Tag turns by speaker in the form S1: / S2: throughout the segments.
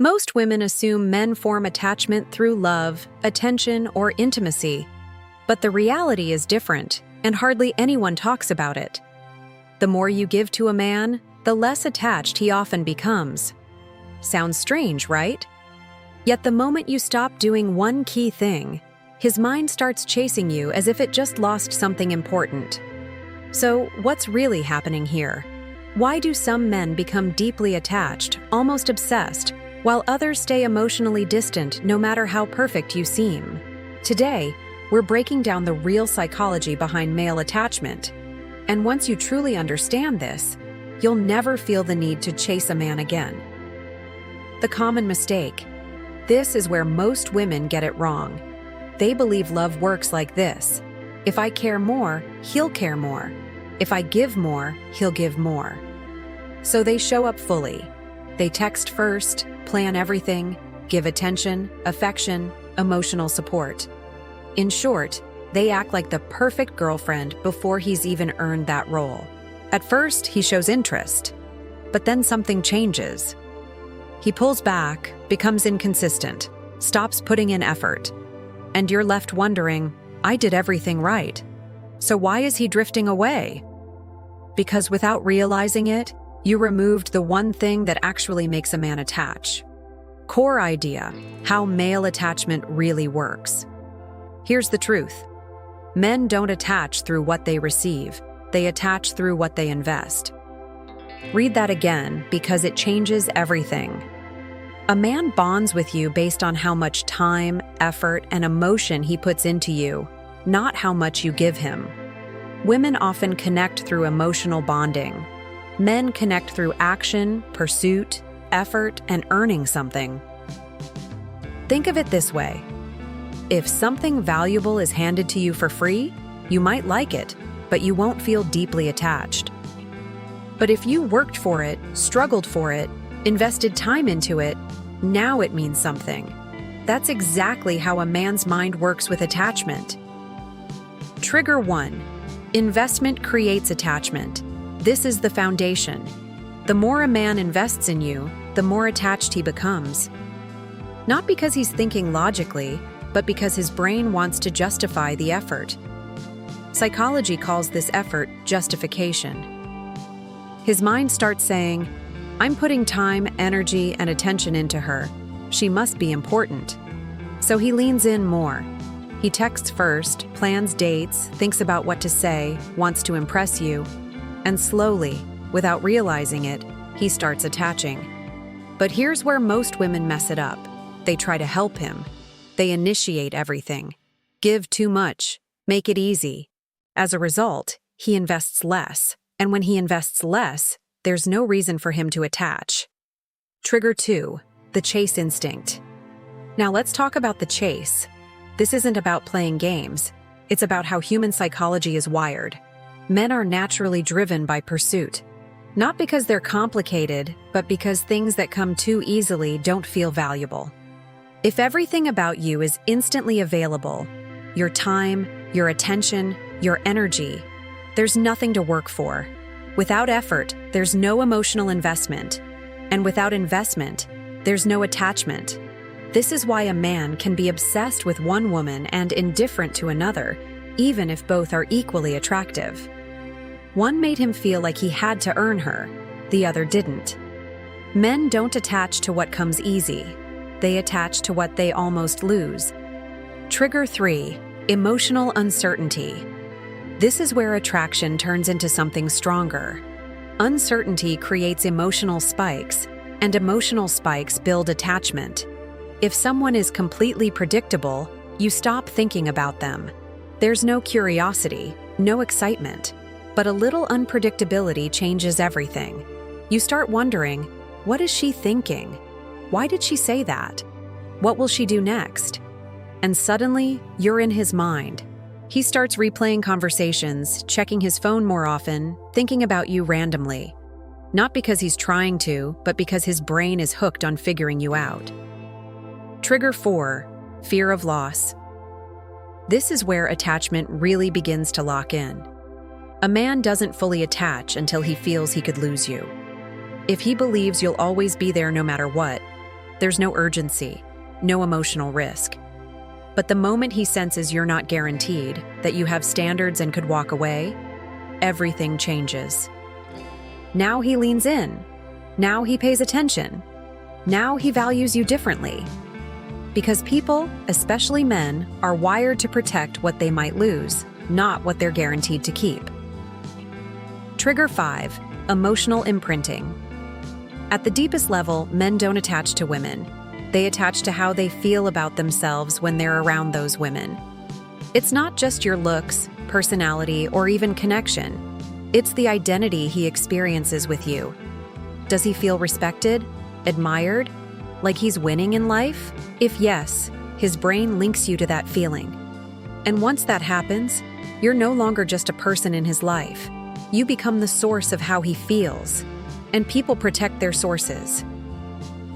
S1: Most women assume men form attachment through love, attention, or intimacy. But the reality is different, and hardly anyone talks about it. The more you give to a man, the less attached he often becomes. Sounds strange, right? Yet the moment you stop doing one key thing, his mind starts chasing you as if it just lost something important. So, what's really happening here? Why do some men become deeply attached, almost obsessed, while others stay emotionally distant no matter how perfect you seem? Today, we're breaking down the real psychology behind male attachment. And once you truly understand this, you'll never feel the need to chase a man again. The common mistake. This is where most women get it wrong. They believe love works like this. If I care more, he'll care more. If I give more, he'll give more. So they show up fully. They text first, plan everything, give attention, affection, emotional support. In short, they act like the perfect girlfriend before he's even earned that role. At first, he shows interest, but then something changes. He pulls back, becomes inconsistent, stops putting in effort, and you're left wondering, I did everything right. So why is he drifting away? Because without realizing it, you removed the one thing that actually makes a man attach. Core idea, how male attachment really works. Here's the truth. Men don't attach through what they receive, they attach through what they invest. Read that again because it changes everything. A man bonds with you based on how much time, effort, and emotion he puts into you, not how much you give him. Women often connect through emotional bonding. Men connect through action, pursuit, effort, and earning something. Think of it this way. If something valuable is handed to you for free, you might like it, but you won't feel deeply attached. But if you worked for it, struggled for it, invested time into it, now it means something. That's exactly how a man's mind works with attachment. Trigger 1. Investment creates attachment. This is the foundation. The more a man invests in you, the more attached he becomes. Not because he's thinking logically, but because his brain wants to justify the effort. Psychology calls this effort justification. His mind starts saying, I'm putting time, energy, and attention into her. She must be important. So he leans in more. He texts first, plans dates, thinks about what to say, wants to impress you, and slowly, without realizing it, he starts attaching. But here's where most women mess it up. They try to help him. They initiate everything, give too much, make it easy. As a result, he invests less, and when he invests less, there's no reason for him to attach. Trigger 2, the chase instinct. Now let's talk about the chase. This isn't about playing games. It's about how human psychology is wired. Men are naturally driven by pursuit. Not because they're complicated, but because things that come too easily don't feel valuable. If everything about you is instantly available, your time, your attention, your energy, there's nothing to work for. Without effort, there's no emotional investment. And without investment, there's no attachment. This is why a man can be obsessed with one woman and indifferent to another, even if both are equally attractive. One made him feel like he had to earn her, the other didn't. Men don't attach to what comes easy. They attach to what they almost lose. Trigger 3, emotional uncertainty. This is where attraction turns into something stronger. Uncertainty creates emotional spikes, and emotional spikes build attachment. If someone is completely predictable, you stop thinking about them. There's no curiosity, no excitement, but a little unpredictability changes everything. You start wondering, what is she thinking? Why did she say that? What will she do next? And suddenly, you're in his mind. He starts replaying conversations, checking his phone more often, thinking about you randomly. Not because he's trying to, but because his brain is hooked on figuring you out. Trigger 4, fear of loss. This is where attachment really begins to lock in. A man doesn't fully attach until he feels he could lose you. If he believes you'll always be there no matter what, There's no urgency, no emotional risk. But the moment he senses you're not guaranteed, that you have standards and could walk away, everything changes. Now he leans in. Now he pays attention. Now he values you differently. Because people, especially men, are wired to protect what they might lose, not what they're guaranteed to keep. Trigger 5. Emotional imprinting. At the deepest level, men don't attach to women. They attach to how they feel about themselves when they're around those women. It's not just your looks, personality, or even connection. It's the identity he experiences with you. Does he feel respected, admired, like he's winning in life? If yes, his brain links you to that feeling. And once that happens, you're no longer just a person in his life. You become the source of how he feels. And people protect their sources.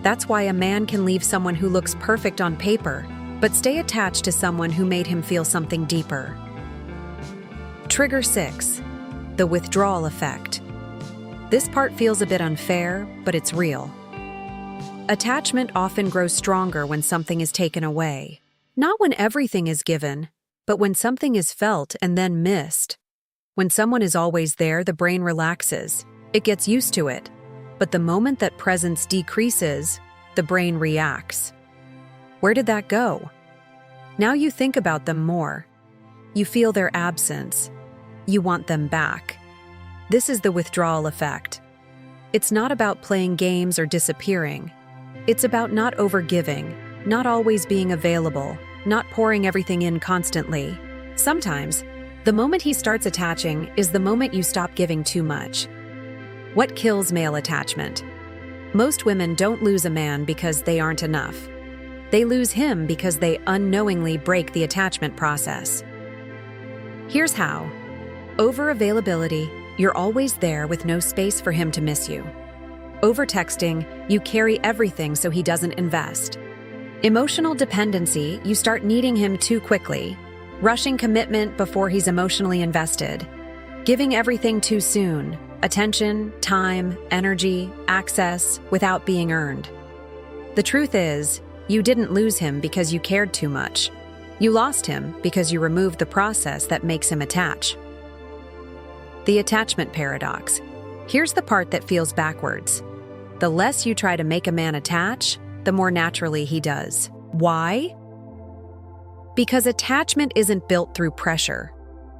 S1: That's why a man can leave someone who looks perfect on paper, but stay attached to someone who made him feel something deeper. Trigger 6. The withdrawal effect. This part feels a bit unfair, but it's real. Attachment often grows stronger when something is taken away. Not when everything is given, but when something is felt and then missed. When someone is always there, the brain relaxes. It gets used to it. But the moment that presence decreases, the brain reacts. Where did that go? Now you think about them more. You feel their absence. You want them back. This is the withdrawal effect. It's not about playing games or disappearing. It's about not overgiving, not always being available, not pouring everything in constantly. Sometimes, the moment he starts attaching is the moment you stop giving too much. What kills male attachment? Most women don't lose a man because they aren't enough. They lose him because they unknowingly break the attachment process. Here's how. Over-availability, you're always there with no space for him to miss you. Over-texting, you carry everything so he doesn't invest. Emotional dependency, you start needing him too quickly, rushing commitment before he's emotionally invested, giving everything too soon, attention, time, energy, access, without being earned. The truth is, you didn't lose him because you cared too much. You lost him because you removed the process that makes him attach. The attachment paradox. Here's the part that feels backwards. The less you try to make a man attach, the more naturally he does. Why? Because attachment isn't built through pressure.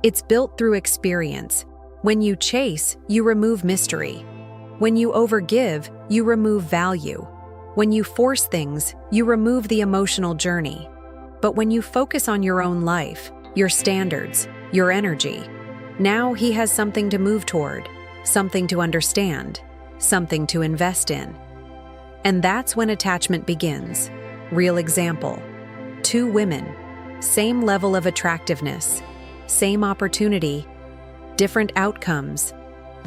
S1: It's built through experience. When you chase, you remove mystery. When you overgive, you remove value. When you force things, you remove the emotional journey. But when you focus on your own life, your standards, your energy, now he has something to move toward, something to understand, something to invest in. And that's when attachment begins. Real example. 2 women, same level of attractiveness, same opportunity, different outcomes.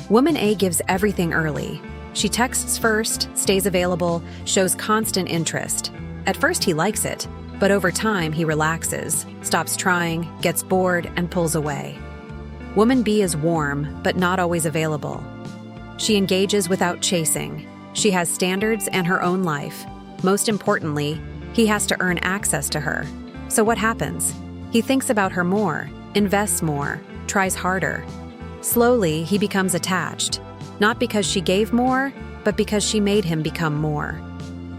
S1: Woman A gives everything early. She texts first, stays available, shows constant interest. At first he likes it, but over time he relaxes, stops trying, gets bored, and pulls away. Woman B is warm, but not always available. She engages without chasing. She has standards and her own life. Most importantly, he has to earn access to her. So what happens? He thinks about her more, invests more, tries harder. Slowly, he becomes attached, not because she gave more, but because she made him become more.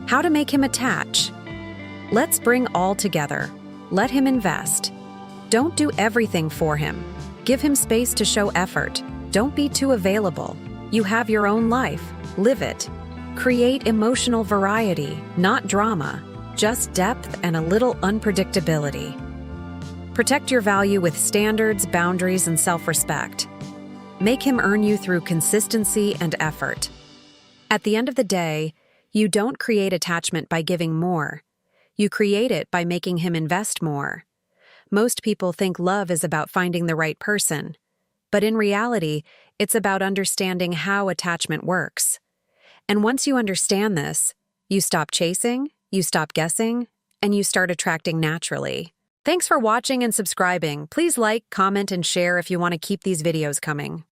S1: How to make him attach? Let's bring all together. Let him invest. Don't do everything for him. Give him space to show effort. Don't be too available. You have your own life. Live it. Create emotional variety, not drama, just depth and a little unpredictability. Protect your value with standards, boundaries, and self-respect. Make him earn you through consistency and effort. At the end of the day, you don't create attachment by giving more. You create it by making him invest more. Most people think love is about finding the right person, but in reality, it's about understanding how attachment works. And once you understand this, you stop chasing, you stop guessing, and you start attracting naturally. Thanks for watching and subscribing. Please like, comment, and share if you want to keep these videos coming.